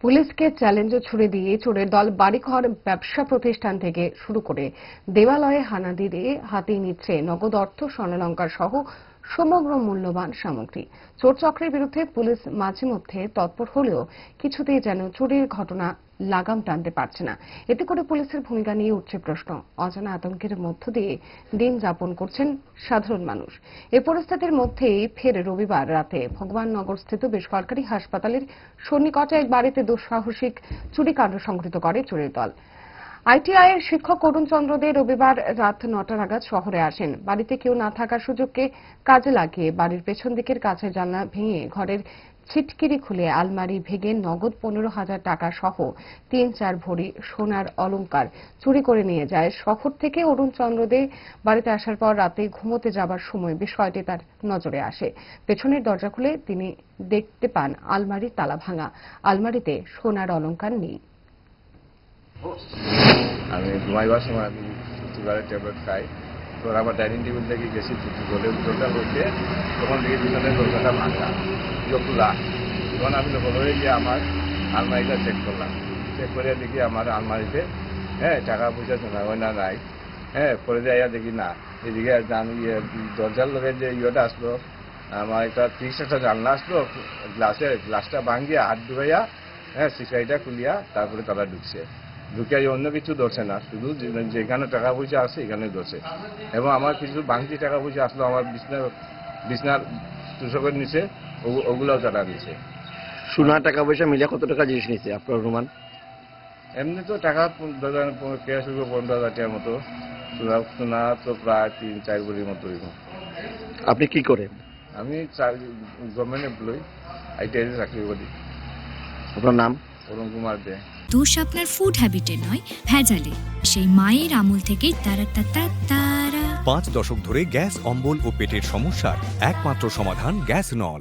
পুলিশকে চ্যালেঞ্জও ছুড়ে দিয়ে চোরের দল বাড়িঘর, ব্যবসা প্রতিষ্ঠান থেকে শুরু করে দেবালয়ে হানা দিয়ে হাতিয়ে নিচ্ছে নগদ অর্থ, স্বর্ণালংকার সহ সমগ্র মূল্যবান সামগ্রী। চোর চক্রের বিরুদ্ধে পুলিশ মাঝে মধ্যে তৎপর হলেও কিছুতেই যেন চুরির ঘটনা লাগাম টানতে পারছে না। এতে করে পুলিশের ভূমিকা নিয়ে উঠছে প্রশ্ন। অজানা আতঙ্কের মধ্য দিয়ে দিন যাপন করছেন সাধারণ মানুষ। এই পরিস্থিতির মধ্যেই ফের রবিবার রাতে ভগবাননগরস্থিত বেসরকারি হাসপাতালের সন্নিকটে এক বাড়িতে দুঃসাহসিক চুরিকাণ্ড সংঘটিত করে চোরের দল। আইটিআই এর শিক্ষক অরুণ চন্দ্র দে রবিবার রাত 9টা নাগাদ শহরে আসেন। বাড়িতে কেউ না থাকার সুযোগকে কাজে লাগিয়ে বাড়ির পেছন দিকের কাঁচের জানলা ভেঙে ঘরের ছিটকিরি খুলে আলমারি ভেঙে নগদ 15,000 টাকা সহ 3-4 ভরি সোনার অলংকার চুরি করে নিয়ে যায়। শহর থেকে অরুণ চন্দ্র দে বাড়িতে আসার পর রাতে ঘুমোতে যাবার সময় বিষয়টি তার নজরে আসে। পেছনের দরজা খুলে তিনি দেখতে পান আলমারির তালা ভাঙা, আলমারিতে সোনার অলংকার নেই। আমি ঘুমাইবার সময় আমি সুগারের ট্যাবলেট খাই, তো আমার ডাইনিং টেবিল থেকে গেছি বলে দরজা করতে, তখন দেখি পিছনের দরজাটা ভাঙা, খোলা। তখন আমি বলে গিয়ে আমার আলমারিটা চেক করলাম, চেক করে দেখি আমার আলমারিতে টাকা পয়সা শোনা হয় না নাই। পরে যাইয়া দেখি না, এদিকে আমি দরজার লোকে যে ইয়েটা আসলো, আমার একটা 30টা জানলা আসলো, গ্লাসটা ভাঙিয়া হাত ঢুকাইয়া সিসাইটা খুলিয়া তারপরে তারা ঢুকছে। ঢুকে অন্য কিছু ধরছে না, শুধু যেখানে টাকা পয়সা আছে এখানে ধরছে। এবং আমার কিছু বাংতি টাকা পয়সা আসলো আমার বিছনার তুষকের নিচে, ওগুলোও তারা নিছে। সোনা টাকা পয়সা মিলে কত টাকা জিনিস নিছে আপনার অনুমান? এমনি তো টাকা 15,000 টাকার মতো, সোনা তো প্রায় 3-4 ভরির মতো। আপনি কি করেন? আমি গভর্নমেন্ট এমপ্লয়ি, আইটিআই চাকরি করি। আপনার নাম? অরুণ কুমার দে। দোষ আপনার ফুড হ্যাবিটে নয়, ভেজালে। সেই মায়ের আমল থেকেই তারা 5 দশক ধরে গ্যাস, অম্বল ও পেটের সমস্যার একমাত্র সমাধান গ্যাস নল।